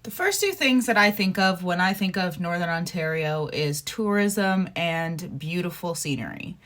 The first two things that I think of when I think of Northern Ontario is tourism and beautiful scenery.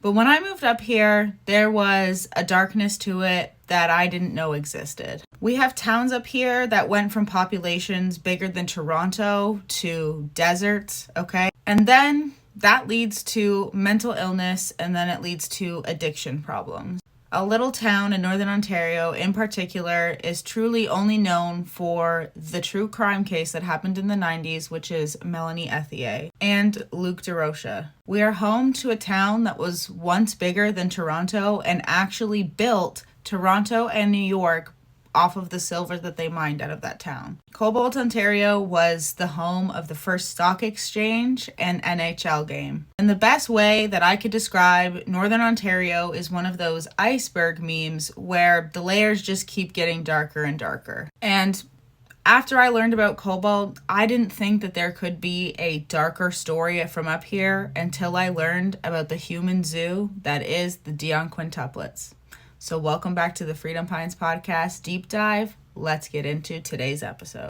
But when I moved up here, there was a darkness to it that I didn't know existed. We have towns up here that went from populations bigger than Toronto to deserts, okay? And then that leads to mental illness, and then it leads to addiction problems. A little town in Northern Ontario in particular is truly only known for the true crime case that happened in the 90s, which is Melanie Ethier and Luc DeRocha. We are home to a town that was once bigger than Toronto and actually built Toronto and New York off of the silver that they mined out of that town. Cobalt, Ontario was the home of the first stock exchange and NHL game. And the best way that I could describe Northern Ontario is one of those iceberg memes where the layers just keep getting darker and darker. And after I learned about Cobalt, I didn't think that there could be a darker story from up here until I learned about the human zoo that is the Dionne Quintuplets. So welcome back to the Freedom Pines Podcast Deep Dive. Let's get into today's episode.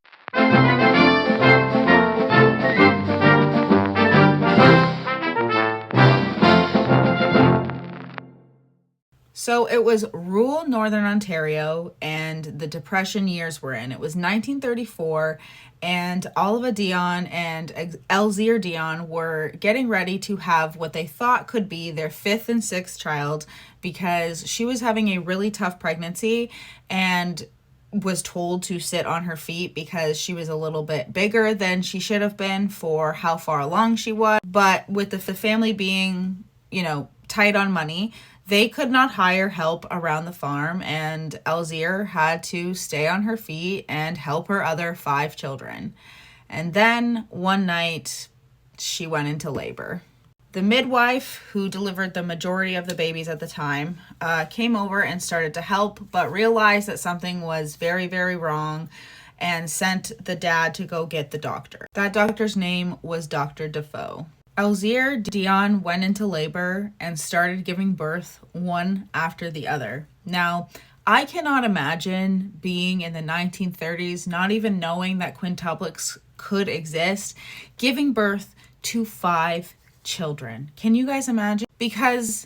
So it was rural Northern Ontario and the Depression years were in. It was 1934 and Oliva Dionne and Elzire Dionne were getting ready to have what they thought could be their fifth and sixth child because she was having a really tough pregnancy and was told to sit on her feet because she was a little bit bigger than she should have been for how far along she was. But with the family being, tight on money, they could not hire help around the farm, and Elzire had to stay on her feet and help her other 5 children. And then one night, she went into labor. The midwife, who delivered the majority of the babies at the time, came over and started to help, but realized that something was very, very wrong and sent the dad to go get the doctor. That doctor's name was Dr. Defoe. Elzire Dionne went into labor and started giving birth one after the other. Now, I cannot imagine being in the 1930s, not even knowing that quintuplets could exist, giving birth to 5 children. Can you guys imagine? Because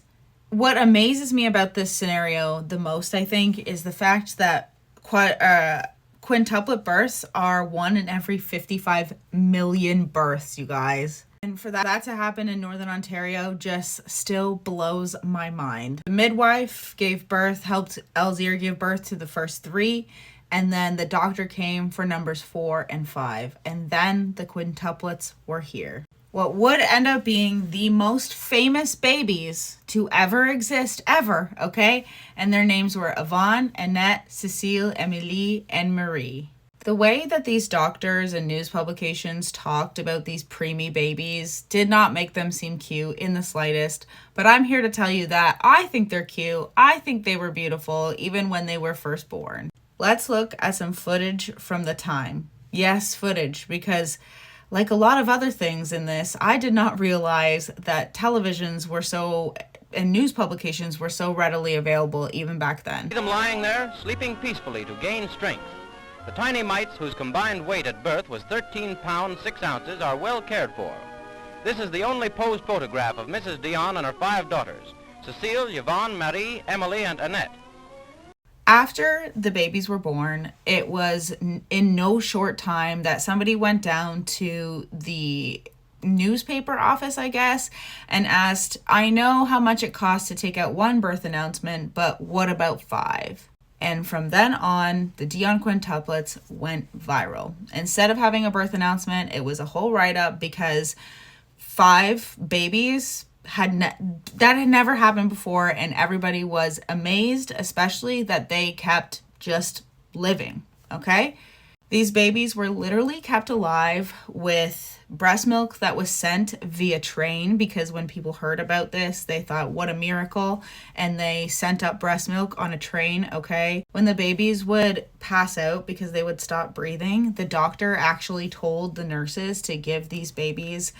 what amazes me about this scenario the most, I think, is the fact that quintuplet births are 1 in every 55 million births, you guys. And for that to happen in Northern Ontario just still blows my mind. The midwife helped Elzire give birth to the first 3, and then the doctor came for numbers 4 and 5, and then the quintuplets were here. What would end up being the most famous babies to ever exist ever, okay? And their names were Yvonne, Annette, Cecile, Emilie, and Marie. The way that these doctors and news publications talked about these preemie babies did not make them seem cute in the slightest, but I'm here to tell you that I think they're cute. I think they were beautiful even when they were first born. Let's look at some footage from the time. Yes, footage, because like a lot of other things in this, I did not realize that televisions were and news publications were so readily available even back then. See them lying there, sleeping peacefully to gain strength. The tiny mites, whose combined weight at birth was 13 pounds 6 ounces, are well cared for. This is the only posed photograph of Mrs. Dionne and her 5 daughters, Cecile, Yvonne, Marie, Emilie, and Annette. After the babies were born, it was in no short time that somebody went down to the newspaper office, I guess, and asked, I know how much it costs to take out 1 birth announcement, but what about 5? And from then on, the Dionne Quintuplets went viral. Instead of having a birth announcement, it was a whole write-up because 5 babies that had never happened before, and everybody was amazed, especially that they kept just living, okay? These babies were literally kept alive with breast milk that was sent via train, because when people heard about this, they thought, what a miracle, and they sent up breast milk on a train, okay? When the babies would pass out because they would stop breathing, the doctor actually told the nurses to give these babies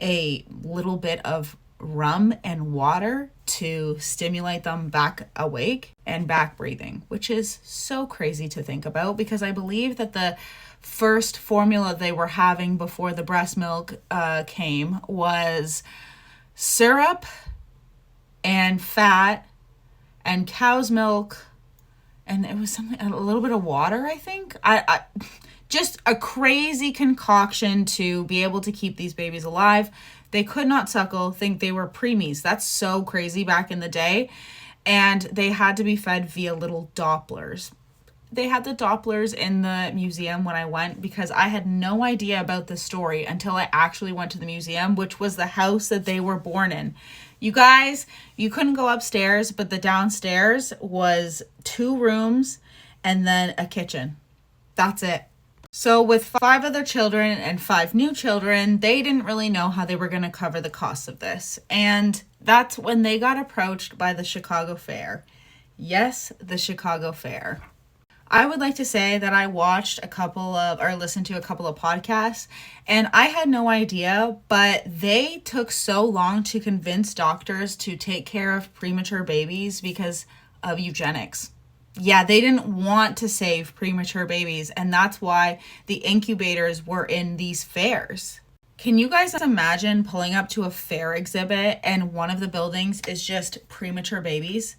a little bit of rum and water to stimulate them back awake and back breathing, which is so crazy to think about, because I believe that the first formula they were having before the breast milk came was syrup and fat and cow's milk, and it was something, a little bit of water, I think. I just a crazy concoction to be able to keep these babies alive. They could not suckle, think they were preemies. That's so crazy back in the day. And they had to be fed via little Dopplers. They had the Dopplers in the museum when I went, because I had no idea about this story until I actually went to the museum, which was the house that they were born in. You guys, you couldn't go upstairs, but the downstairs was 2 rooms and then a kitchen. That's it. So with 5 other children and 5 new children, they didn't really know how they were going to cover the cost of this. And that's when they got approached by the Chicago Fair. Yes, the Chicago Fair. I would like to say that I watched listened to a couple of podcasts, and I had no idea, but they took so long to convince doctors to take care of premature babies because of eugenics. Yeah, they didn't want to save premature babies, and that's why the incubators were in these fairs. Can you guys imagine pulling up to a fair exhibit and one of the buildings is just premature babies?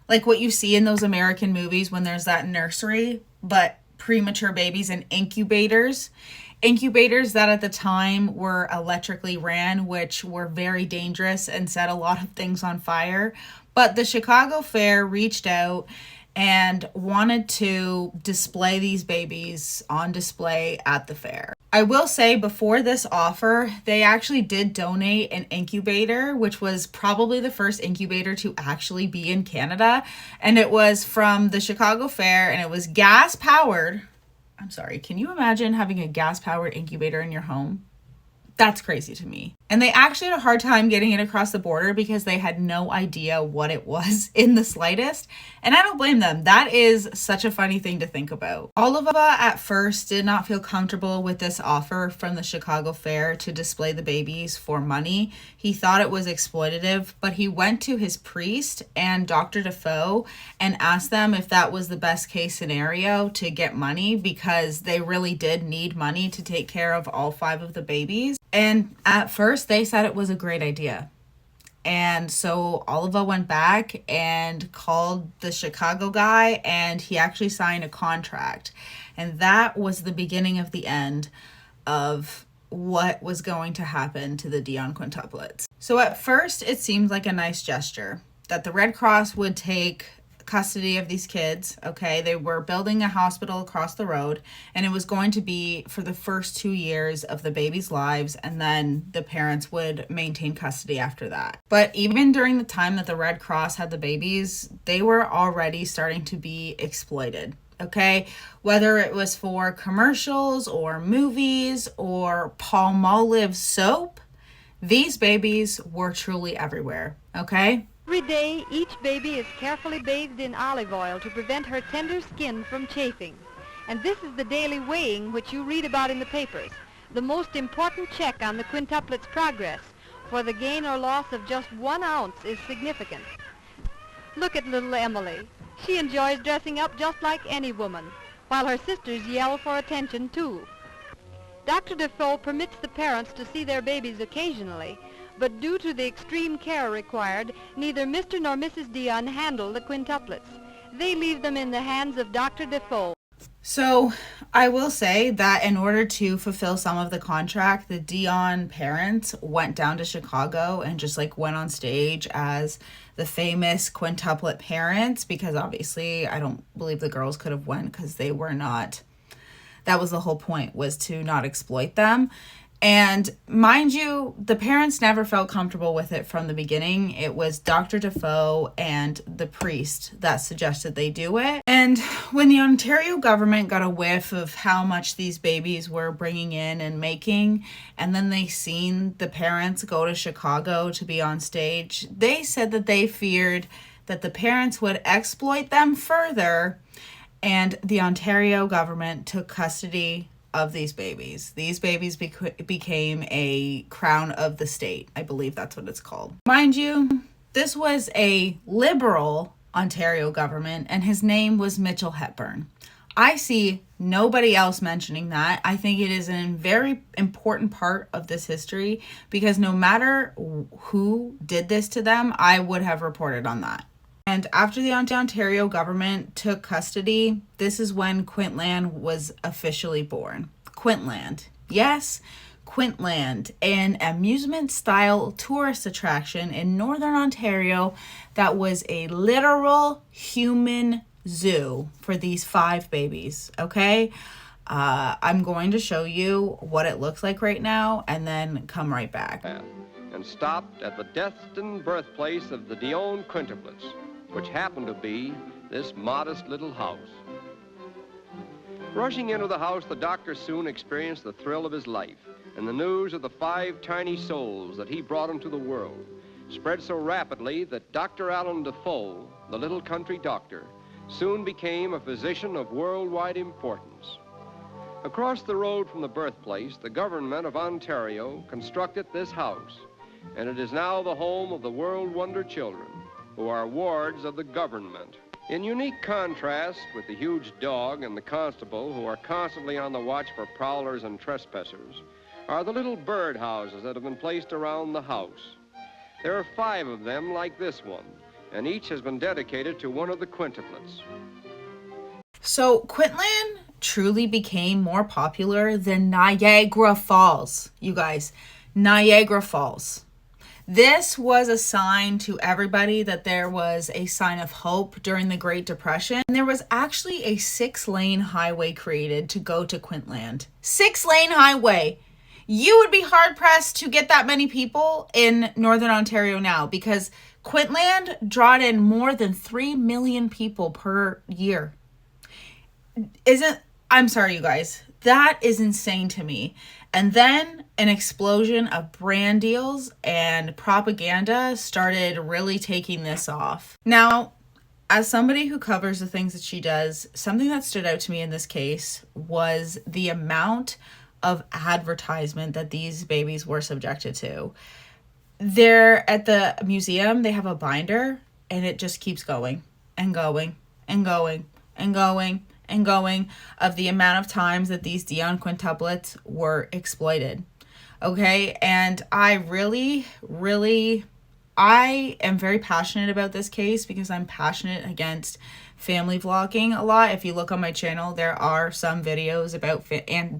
Like what you see in those American movies when there's that nursery, but premature babies in incubators. Incubators that at the time were electrically ran, which were very dangerous and set a lot of things on fire. But the Chicago Fair reached out and wanted to display these babies on display at the fair. I will say before this offer, they actually did donate an incubator, which was probably the first incubator to actually be in Canada. And it was from the Chicago Fair, and it was gas powered. I'm sorry, can you imagine having a gas powered incubator in your home? That's crazy to me. And they actually had a hard time getting it across the border because they had no idea what it was in the slightest. And I don't blame them. That is such a funny thing to think about. Oliva at first did not feel comfortable with this offer from the Chicago Fair to display the babies for money. He thought it was exploitative, but he went to his priest and Dr. Defoe and asked them if that was the best case scenario to get money, because they really did need money to take care of all 5 of the babies. And at first they said it was a great idea. And so Oliva went back and called the Chicago guy, and he actually signed a contract. And that was the beginning of the end of what was going to happen to the Dionne Quintuplets. So at first it seemed like a nice gesture that the Red Cross would take custody of these kids. Okay, they were building a hospital across the road, and it was going to be for the first 2 years of the babies' lives, and then the parents would maintain custody after that. But even during the time that the Red Cross had the babies, they were already starting to be exploited. Okay, whether it was for commercials or movies or Palmolive soap, these babies were truly everywhere. Okay. Every day, each baby is carefully bathed in olive oil to prevent her tender skin from chafing. And this is the daily weighing which you read about in the papers, the most important check on the quintuplets' progress, for the gain or loss of just 1 ounce is significant. Look at little Emilie. She enjoys dressing up just like any woman, while her sisters yell for attention too. Dr. Defoe permits the parents to see their babies occasionally, but due to the extreme care required, neither Mr. nor Mrs. Dionne handle the quintuplets. They leave them in the hands of Dr. Defoe. So I will say that in order to fulfill some of the contract, the Dionne parents went down to Chicago and just went on stage as the famous quintuplet parents, because obviously I don't believe the girls could have went because they were not. That was the whole point, was to not exploit them. And mind you, the parents never felt comfortable with it from the beginning. It was Dr. Defoe and the priest that suggested they do it. And when the Ontario government got a whiff of how much these babies were bringing in and making, and then they seen the parents go to Chicago to be on stage, they said that they feared that the parents would exploit them further, and the Ontario government took custody of these babies. These babies became a crown of the state. I believe that's what it's called. Mind you, this was a liberal Ontario government, and his name was Mitchell Hepburn. I see nobody else mentioning that. I think it is a very important part of this history because no matter who did this to them, I would have reported on that. And after the Ontario government took custody, this is when Quintland was officially born. Quintland. Yes, Quintland, an amusement-style tourist attraction in Northern Ontario that was a literal human zoo for these 5 babies, okay? I'm going to show you what it looks like right now and then come right back. And stopped at the destined birthplace of the Dionne Quintuplets, which happened to be this modest little house. Rushing into the house, the doctor soon experienced the thrill of his life, and the news of the 5 tiny souls that he brought into the world spread so rapidly that Dr. Allen Defoe, the little country doctor, soon became a physician of worldwide importance. Across the road from the birthplace, the government of Ontario constructed this house, and it is now the home of the World Wonder Children, who are wards of the government. In unique contrast with the huge dog and the constable, who are constantly on the watch for prowlers and trespassers, are the little bird houses that have been placed around the house. There are 5 of them like this one, and each has been dedicated to one of the quintuplets. So Quintland truly became more popular than Niagara Falls, you guys. Niagara Falls. This was a sign to everybody that there was a sign of hope during the Great Depression. And there was actually a 6-lane highway created to go to Quintland. 6-lane highway. You would be hard-pressed to get that many people in Northern Ontario now because Quintland drawed in more than 3 million people per year. I'm sorry, you guys. That is insane to me. And then an explosion of brand deals and propaganda started really taking this off. Now, as somebody who covers the things that she does, something that stood out to me in this case was the amount of advertisement that these babies were subjected to. They're at the museum, they have a binder, and it just keeps going and going and going and going and going of the amount of times that these Dionne Quintuplets were exploited. Okay, and I am very passionate about this case because I'm passionate against family vlogging a lot. If you look on my channel, there are some videos about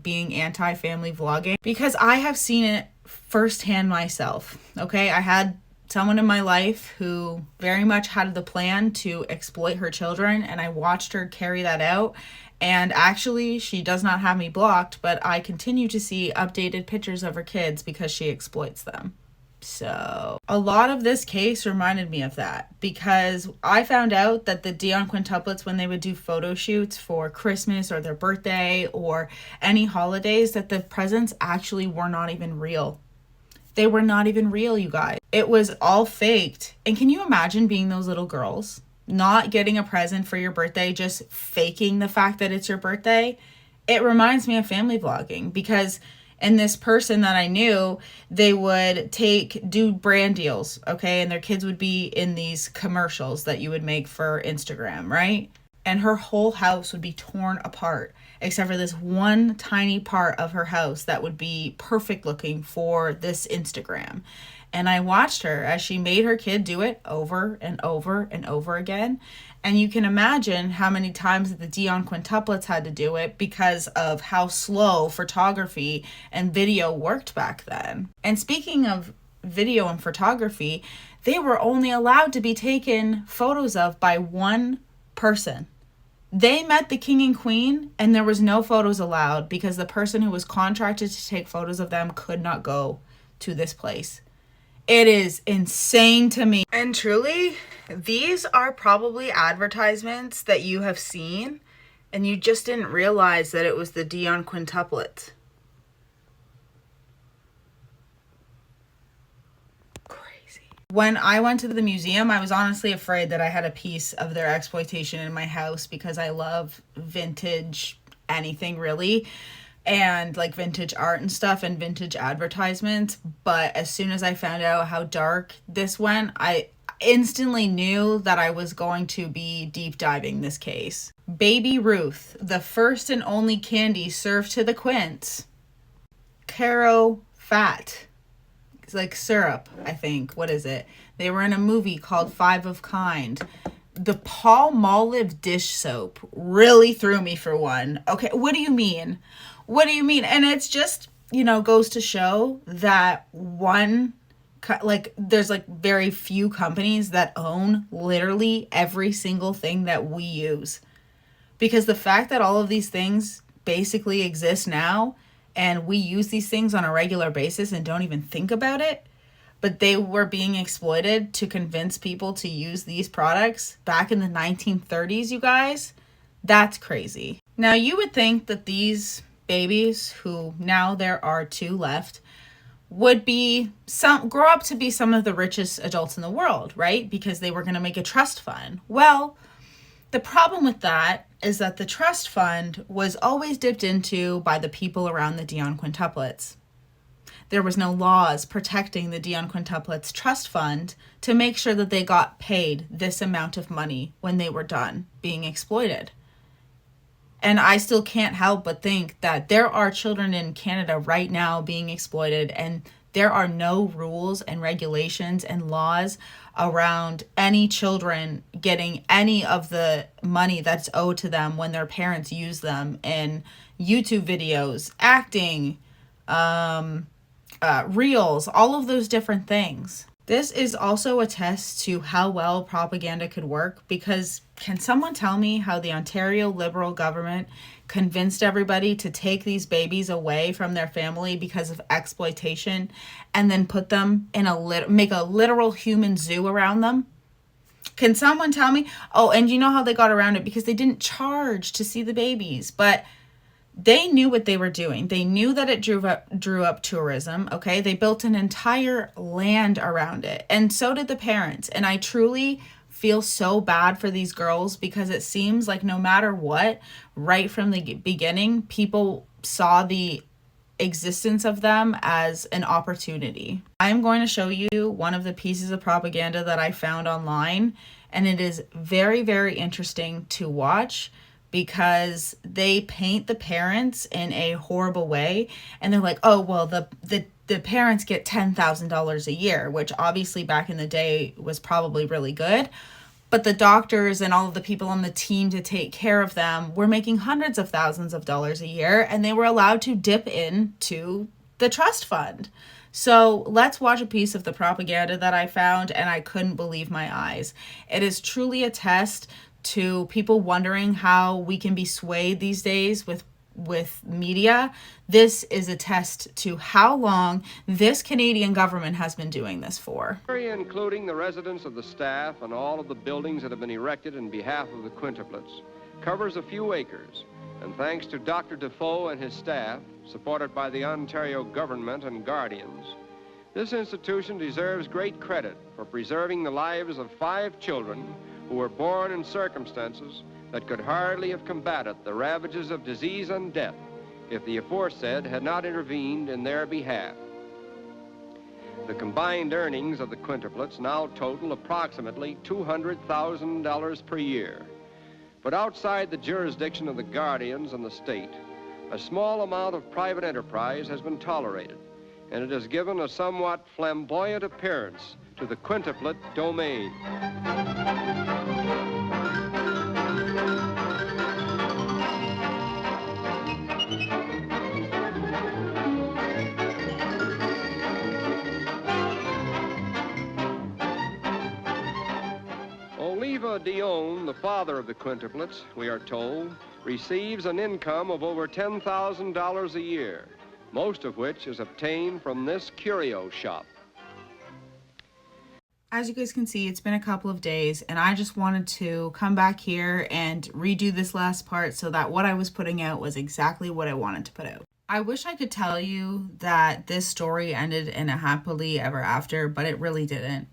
being anti-family vlogging because I have seen it firsthand myself. Okay, I had someone in my life who very much had the plan to exploit her children, and I watched her carry that out. And actually, she does not have me blocked, but I continue to see updated pictures of her kids because she exploits them. So a lot of this case reminded me of that because I found out that the Dionne Quintuplets, when they would do photo shoots for Christmas or their birthday or any holidays, that the presents actually were not even real. They were not even real, you guys. It was all faked. And can you imagine being those little girls, not getting a present for your birthday, just faking the fact that it's your birthday? It reminds me of family vlogging because in this person that I knew, they would do brand deals, okay? And their kids would be in these commercials that you would make for Instagram, right? And her whole house would be torn apart, except for this one tiny part of her house that would be perfect looking for this Instagram. And I watched her as she made her kid do it over and over and over again. And you can imagine how many times that the Dionne Quintuplets had to do it because of how slow photography and video worked back then. And speaking of video and photography, they were only allowed to be taken photos of by one person. They met the king and queen and there was no photos allowed because the person who was contracted to take photos of them could not go to this place. It is insane to me. And truly, these are probably advertisements that you have seen and you just didn't realize that it was the Dionne Quintuplets. When I went to the museum, I was honestly afraid that I had a piece of their exploitation in my house because I love vintage anything really, and like vintage art and stuff and vintage advertisements. But as soon as I found out how dark this went, instantly knew that I was going to be deep diving this case. Baby Ruth, the first and only candy served to the Quints. Caro Fat. It's like syrup, I think. What is it? They were in a movie called Five of Kind. The Palmolive dish soap really threw me for one. Okay, what do you mean? What do you mean? And it's just, goes to show that there's like very few companies that own literally every single thing that we use. Because the fact that all of these things basically exist now and we use these things on a regular basis and don't even think about it, but they were being exploited to convince people to use these products back in the 1930s, you guys, that's crazy. Now, you would think that these babies, who now there are 2 left, would grow up to be some of the richest adults in the world, right? Because they were going to make a trust fund. Well, the problem with that is that the trust fund was always dipped into by the people around the Dionne Quintuplets. There was no laws protecting the Dionne Quintuplets trust fund to make sure that they got paid this amount of money when they were done being exploited. And I still can't help but think that there are children in Canada right now being exploited, and there are no rules and regulations and laws around any children getting any of the money that's owed to them when their parents use them in YouTube videos, acting, reels, all of those different things. This is also a test to how well propaganda could work, because can someone tell me how the Ontario Liberal government convinced everybody to take these babies away from their family because of exploitation and then put them in make a literal human zoo around them? Can someone tell me? Oh, and you know how they got around it? Because they didn't charge to see the babies, but they knew what they were doing. They knew that it drew up tourism, okay? They built an entire land around it, and so did the parents. And I truly feel so bad for these girls, because it seems like no matter what, right from the beginning, people saw the existence of them as an opportunity. I'm going to show you one of the pieces of propaganda that I found online, and it is very, very interesting to watch, because they paint the parents in a horrible way. And they're like, oh, well, the parents get $10,000 a year, which obviously back in the day was probably really good. But the doctors and all of the people on the team to take care of them were making hundreds of thousands of dollars a year, and they were allowed to dip into the trust fund. So let's watch a piece of the propaganda that I found, and I couldn't believe my eyes. It is truly a test to people wondering how we can be swayed these days with media. This is a test to how long this Canadian government has been doing this for. Including the residence of the staff and all of the buildings that have been erected in behalf of the Quintuplets, covers a few acres, and thanks to Dr. Defoe and his staff, supported by the Ontario government and guardians, this institution deserves great credit for preserving the lives of 5 children who were born in circumstances that could hardly have combated the ravages of disease and death if the aforesaid had not intervened in their behalf. The combined earnings of the Quintuplets now total approximately $200,000 per year. But outside the jurisdiction of the guardians and the state, a small amount of private enterprise has been tolerated, and it has given a somewhat flamboyant appearance to the quintuplet domain. Dionne, the father of the quintuplets, we are told, receives an income of over $10,000 a year, most of which is obtained from this curio shop. As you guys can see, it's been a couple of days, and I just wanted to come back here and redo this last part so that what I was putting out was exactly what I wanted to put out. I wish I could tell you that this story ended in a happily ever after, but it really didn't.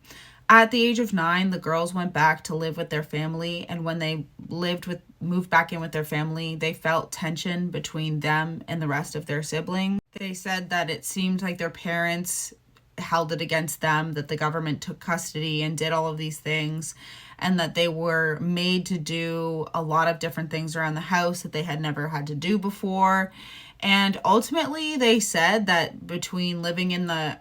At the age of 9, the girls went back to live with their family, and when they moved back in with their family, they felt tension between them and the rest of their siblings. They said that it seemed like their parents held it against them, that the government took custody and did all of these things, and that they were made to do a lot of different things around the house that they had never had to do before. And ultimately, they said that between living in the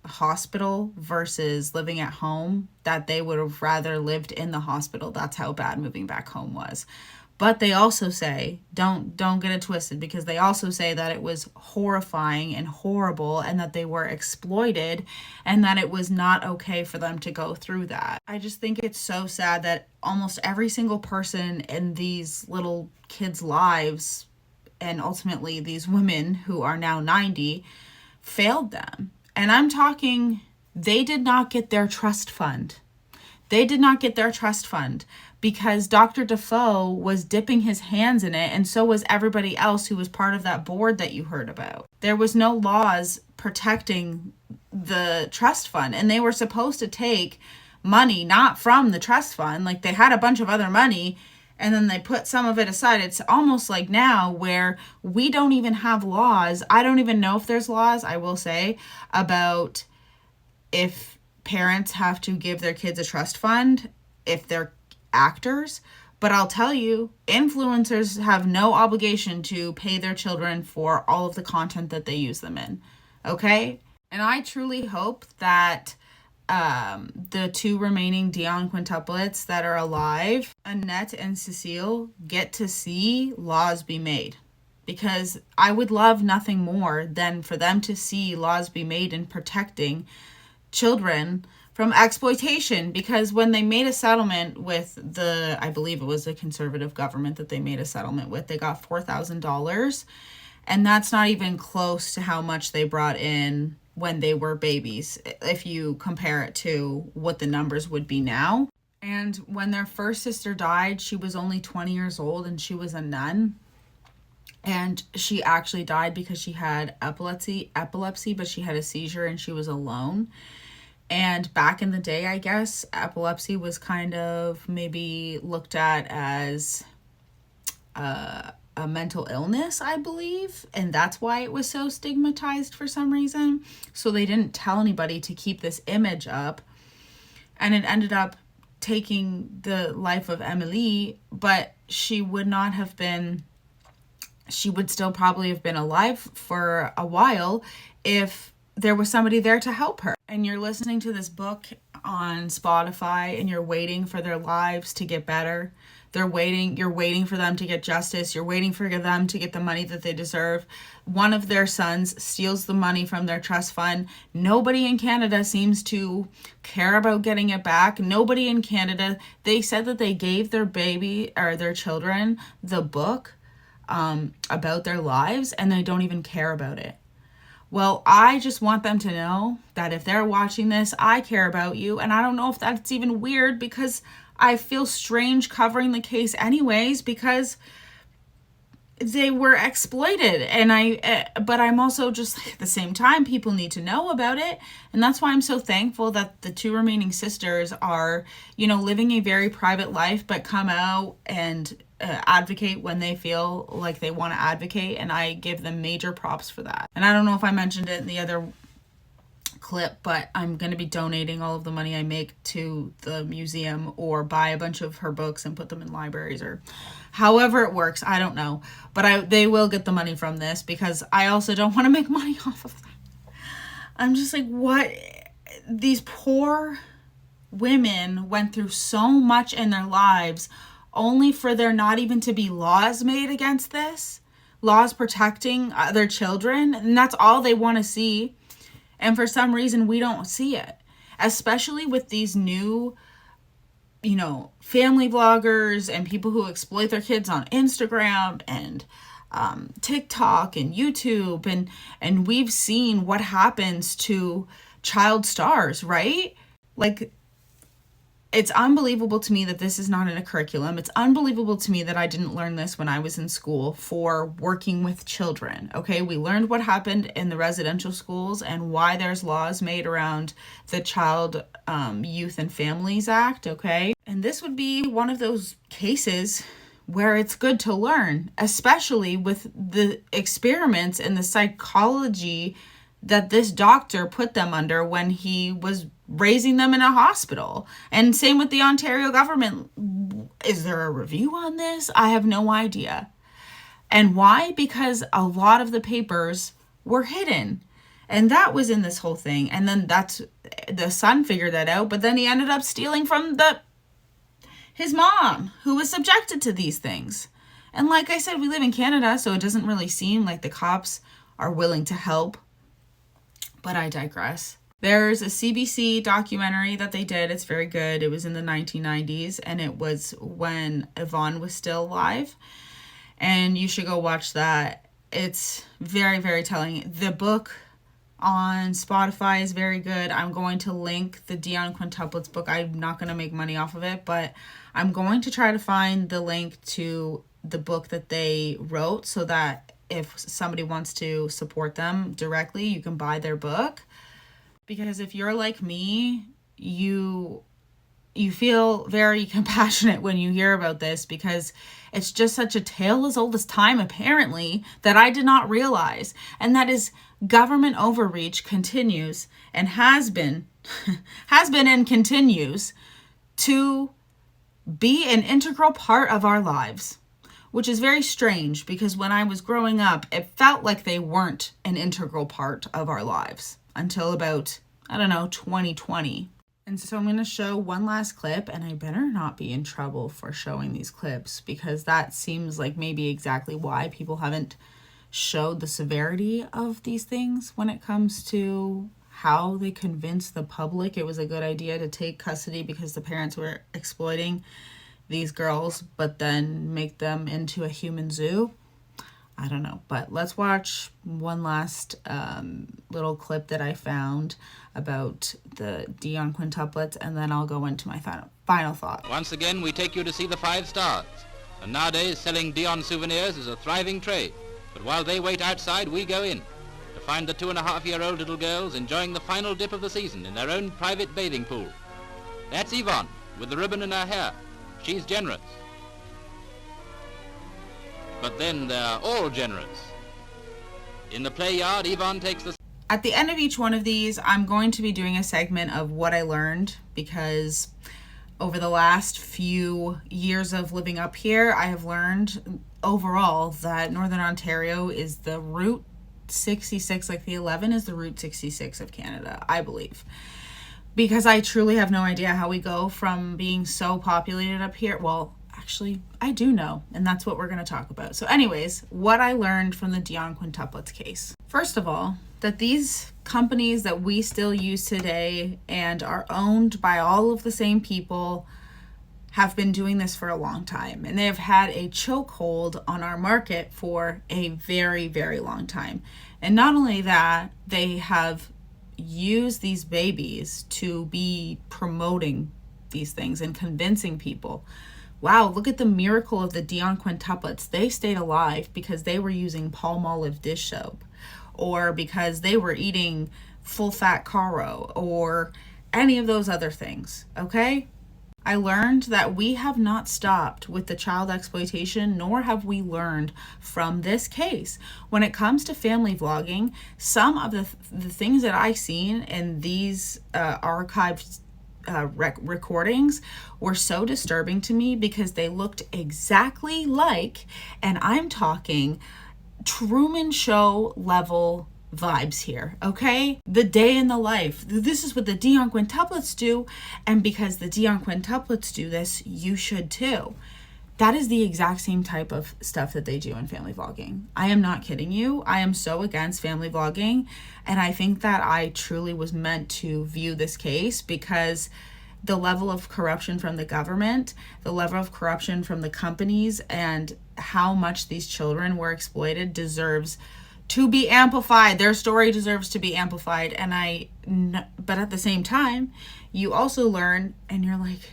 hospital versus living at home, that they would have rather lived in the hospital. That's how bad moving back home was. But they also say, don't get it twisted, because they also say that it was horrifying and horrible, and that they were exploited, and that it was not okay for them to go through that. I just think it's so sad that almost every single person in these little kids' lives, and ultimately these women who are now 90, failed them. And I'm talking, they did not get their trust fund. They did not get their trust fund because Dr. Defoe was dipping his hands in it, and so was everybody else who was part of that board that you heard about. There was no laws protecting the trust fund, and they were supposed to take money not from the trust fund. Like, they had a bunch of other money, and then they put some of it aside. It's almost like now where we don't even have laws. I don't even know if there's laws, I will say, about if parents have to give their kids a trust fund if they're actors. But I'll tell you, influencers have no obligation to pay their children for all of the content that they use them in. Okay? And I truly hope that the two remaining Dionne Quintuplets that are alive, Annette and Cecile, get to see laws be made. Because I would love nothing more than for them to see laws be made in protecting children from exploitation. Because when they made a settlement with I believe it was the conservative government that they made a settlement with, they got $4,000. And that's not even close to how much they brought in when they were babies, if you compare it to what the numbers would be now. And when their first sister died, she was only 20 years old, and she was a nun. And she actually died because she had epilepsy, but she had a seizure and she was alone. And back in the day, I guess, epilepsy was kind of maybe looked at as a mental illness, I believe. And that's why it was so stigmatized for some reason. So they didn't tell anybody to keep this image up. And it ended up taking the life of Emilie, but she would still probably have been alive for a while if there was somebody there to help her. And you're listening to this book on Spotify and you're waiting for their lives to get better. You're waiting for them to get justice. You're waiting for them to get the money that they deserve. One of their sons steals the money from their trust fund. Nobody in Canada seems to care about getting it back. Nobody in Canada, they said that they gave their baby or their children the book about their lives, and they don't even care about it. Well, I just want them to know that if they're watching this, I care about you. And I don't know if that's even weird, because I feel strange covering the case anyways, because they were exploited. But I'm also just, at the same time, people need to know about it. And that's why I'm so thankful that the two remaining sisters are, living a very private life, but come out and advocate when they feel like they want to advocate. And I give them major props for that. And I don't know if I mentioned it in the other clip, but I'm going to be donating all of the money I make to the museum, or buy a bunch of her books and put them in libraries, or however it works. I don't know, but they will get the money from this, because I also don't want to make money off of them. I'm just like, what? These poor women went through so much in their lives only for there not even to be laws made against this, laws protecting their children, and that's all they want to see. And for some reason, we don't see it, especially with these new, family vloggers and people who exploit their kids on Instagram and TikTok and YouTube. And we've seen what happens to child stars, right? Like, it's unbelievable to me that this is not in a curriculum. It's unbelievable to me that I didn't learn this when I was in school for working with children. Okay, we learned what happened in the residential schools and why there's laws made around the Child, Youth and Families Act, okay? And this would be one of those cases where it's good to learn, especially with the experiments and the psychology that this doctor put them under when he was raising them in a hospital. And same with the Ontario government. Is there a review on this? I have no idea. And why? Because a lot of the papers were hidden. And that was in this whole thing. And then the son figured that out, but then he ended up stealing from his mom, who was subjected to these things. And like I said, we live in Canada, so it doesn't really seem like the cops are willing to help. But I digress. There's a CBC documentary that they did. It's very good. It was in the 1990s, and it was when Yvonne was still alive. And you should go watch that. It's very, very telling. The book on Spotify is very good. I'm going to link the Dionne Quintuplets book. I'm not going to make money off of it, but I'm going to try to find the link to the book that they wrote so that if somebody wants to support them directly, you can buy their book. Because if you're like me, you feel very compassionate when you hear about this, because it's just such a tale as old as time, apparently, that I did not realize. And that is, government overreach continues and has been and continues to be an integral part of our lives, which is very strange because when I was growing up, it felt like they weren't an integral part of our lives until about, 2020. And so I'm going to show one last clip, and I better not be in trouble for showing these clips, because that seems like maybe exactly why people haven't showed the severity of these things when it comes to how they convince the public it was a good idea to take custody because the parents were exploiting these girls, but then make them into a human zoo. I don't know, but let's watch one last little clip that I found about the Dionne Quintuplets, and then I'll go into my final thought. Once again, we take you to see the 5 stars. And nowadays, selling Dionne souvenirs is a thriving trade. But while they wait outside, we go in to find the 2.5-year-old little girls enjoying the final dip of the season in their own private bathing pool. That's Yvonne, with the ribbon in her hair. She's generous. But then they're all generous. In the play yard, Yvonne takes the... At the end of each one of these, I'm going to be doing a segment of what I learned, because over the last few years of living up here, I have learned overall that Northern Ontario is the Route 66, like the 11 is the Route 66 of Canada, I believe. Because I truly have no idea how we go from being so populated up here. Well, actually, I do know, and that's what we're going to talk about. So anyways, what I learned from the Dionne Quintuplets case. First of all, that these companies that we still use today and are owned by all of the same people have been doing this for a long time, and they have had a chokehold on our market for a very, very long time. And not only that, they have used these babies to be promoting these things and convincing people. Wow, look at the miracle of the Dionne Quintuplets. They stayed alive because they were using Palmolive dish soap, or because they were eating full-fat Caro, or any of those other things, okay? I learned that we have not stopped with the child exploitation, nor have we learned from this case. When it comes to family vlogging, some of the things that I've seen in these archived recordings were so disturbing to me, because they looked exactly like, and I'm talking Truman Show level vibes here, okay? The day in the life. This is what the Dionne Quintuplets do, and because the Dionne Quintuplets do this, you should too. That is the exact same type of stuff that they do in family vlogging. I am not kidding you. I am so against family vlogging, and I think that I truly was meant to view this case because the level of corruption from the government, the level of corruption from the companies, and how much these children were exploited deserves to be amplified. Their story deserves to be amplified. But at the same time, you also learn, and you're like,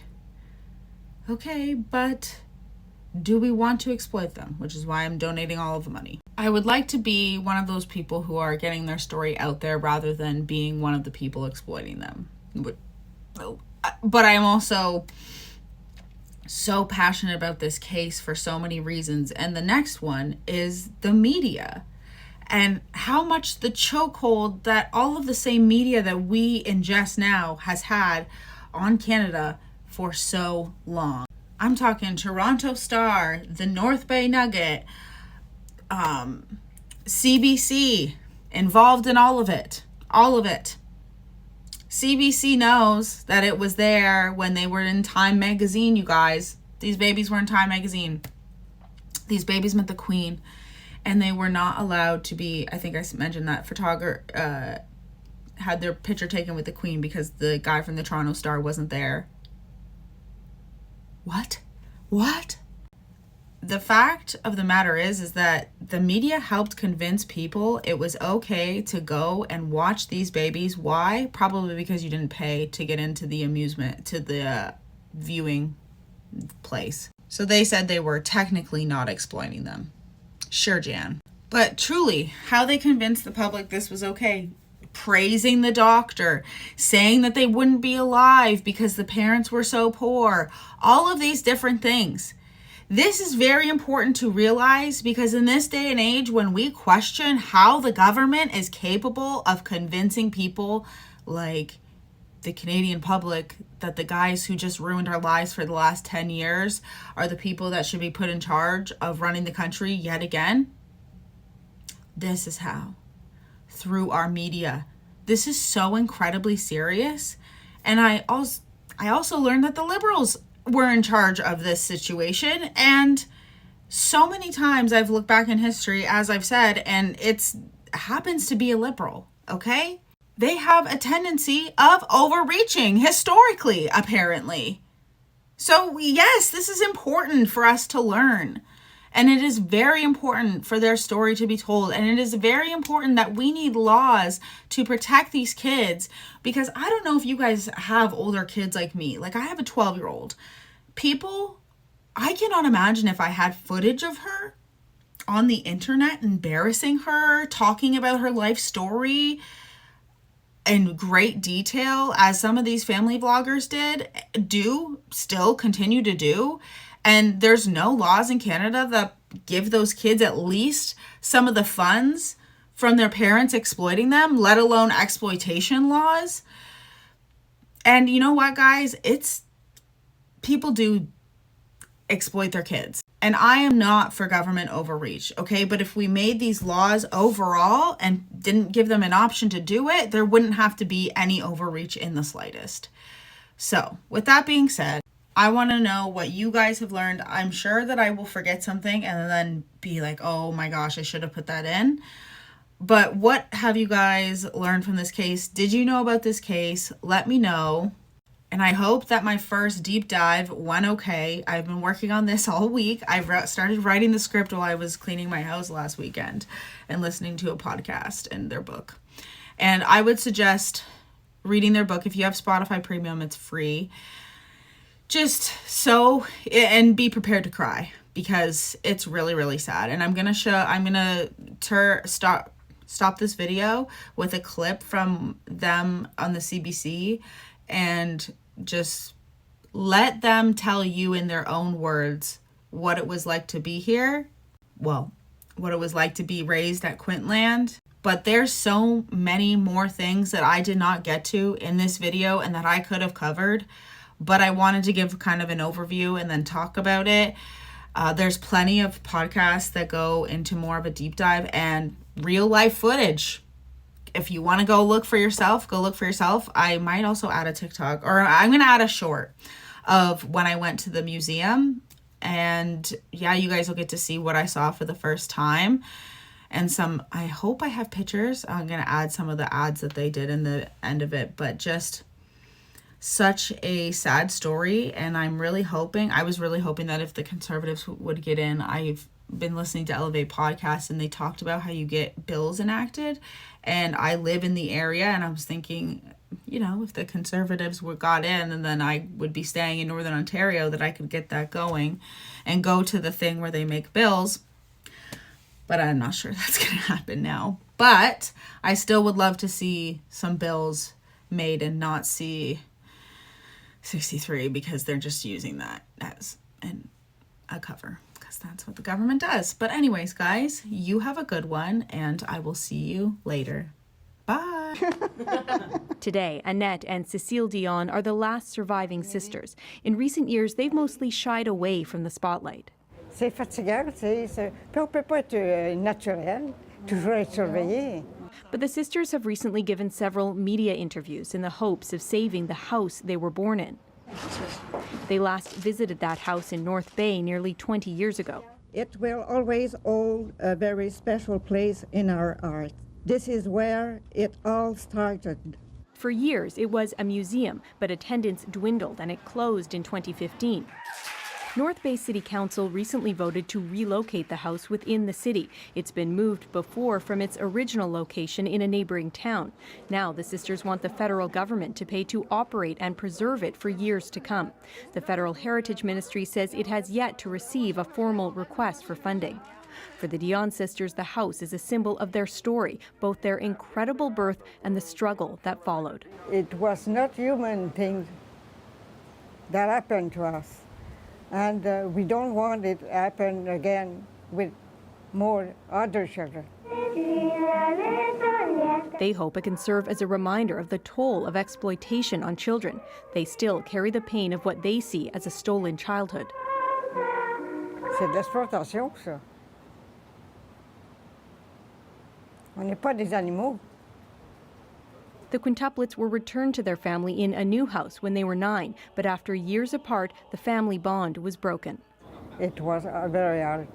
okay, but do we want to exploit them? Which is why I'm donating all of the money. I would like to be one of those people who are getting their story out there rather than being one of the people exploiting them. But I'm also so passionate about this case for so many reasons. And the next one is the media. and how much the chokehold that all of the same media that we ingest now has had on Canada for so long. I'm talking Toronto Star, the North Bay Nugget, CBC, involved in all of it. All of it. CBC knows that it was there when they were in Time magazine, you guys. These babies were in Time magazine. These babies met the Queen, and they were not allowed to be, I think I mentioned that, photographer had their picture taken with the Queen because the guy from the Toronto Star wasn't there. What? The fact of the matter is that the media helped convince people it was okay to go and watch these babies. Why? Probably because you didn't pay to get into the amusement, to the viewing place. So they said they were technically not exploiting them. Sure, Jan. But truly, how they convinced the public this was okay. Praising the doctor, saying that they wouldn't be alive because the parents were so poor. All of these different things. This is very important to realize because in this day and age, when we question how the government is capable of convincing people like the Canadian public that the guys who just ruined our lives for the last 10 years are the people that should be put in charge of running the country yet again, this is how. Through our media. This is so incredibly serious. And I also learned that the Liberals were in charge of this situation, and so many times I've looked back in history, as I've said, and it happens to be a Liberal, okay? They have a tendency of overreaching historically, apparently. So yes, this is important for us to learn. And it is very important for their story to be told. And it is very important that we need laws to protect these kids. Because I don't know if you guys have older kids like me. Like I have a 12-year-old. I cannot imagine if I had footage of her on the internet embarrassing her, talking about her life story in great detail, as some of these family vloggers still continue to do. And there's no laws in Canada that give those kids at least some of the funds from their parents exploiting them, let alone exploitation laws. And you know what, guys? People do exploit their kids. And I am not for government overreach, okay? But if we made these laws overall and didn't give them an option to do it, there wouldn't have to be any overreach in the slightest. So, with that being said, I want to know what you guys have learned. I'm sure that I will forget something and then be like, oh my gosh, I should have put that in. But what have you guys learned from this case? Did you know about this case? Let me know. And I hope that my first deep dive went okay. I've been working on this all week. I started writing the script while I was cleaning my house last weekend and listening to a podcast and their book. And I would suggest reading their book. If you have Spotify Premium, it's free. Just and be prepared to cry because it's really, really sad. And I'm going to stop this video with a clip from them on the CBC and just let them tell you in their own words what it was like to be here. Well, what it was like to be raised at Quintland. But there's so many more things that I did not get to in this video and that I could have covered. But I wanted to give kind of an overview and then talk about it. There's plenty of podcasts that go into more of a deep dive and real life footage. If you want to go look for yourself, go look for yourself. I might also add a TikTok, or I'm going to add a short of when I went to the museum. And yeah, you guys will get to see what I saw for the first time. And I hope I have pictures. I'm going to add some of the ads that they did in the end of it. But just such a sad story. And I was really hoping that if the Conservatives would get in. I've been listening to Elevate podcasts and they talked about how you get bills enacted. And I live in the area and I was thinking, if the Conservatives got in and then I would be staying in Northern Ontario, that I could get that going and go to the thing where they make bills. But I'm not sure that's going to happen now. But I still would love to see some bills made and not see 63 because they're just using that as a cover. because that's what the government does. But anyways, guys, you have a good one, and I will see you later. Bye. Today, Annette and Cecile Dionne are the last surviving sisters. In recent years, they've mostly shied away from the spotlight. C'est fatigant, puis on peut pas être naturel, toujours être surveillé. But the sisters have recently given several media interviews in the hopes of saving the house they were born in. They last visited that house in North Bay nearly 20 years ago. It will always hold a very special place in our art. This is where it all started. For years, it was a museum, but attendance dwindled and it closed in 2015. North Bay City Council recently voted to relocate the house within the city. It's been moved before from its original location in a neighboring town. Now the sisters want the federal government to pay to operate and preserve it for years to come. The Federal Heritage Ministry says it has yet to receive a formal request for funding. For the Dionne sisters, the house is a symbol of their story, both their incredible birth and the struggle that followed. It was not human thing that happened to us. And we don't want it to happen again with more other children. They hope it can serve as a reminder of the toll of exploitation on children. They still carry the pain of what they see as a stolen childhood. C'est de l'exploitation, ça. On n'est pas des animaux. The Quintuplets were returned to their family in a new house when they were 9, but after years apart, the family bond was broken. It was very hard.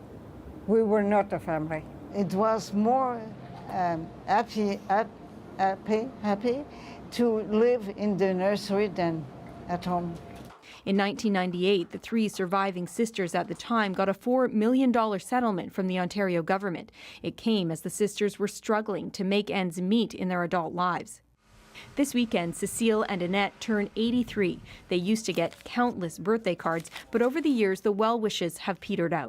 We were not a family. It was more happy to live in the nursery than at home. In 1998, the 3 surviving sisters at the time got a $4 million settlement from the Ontario government. It came as the sisters were struggling to make ends meet in their adult lives. This weekend, Cecile and Annette turn 83. They used to get countless birthday cards, but over the years, the well wishes have petered out.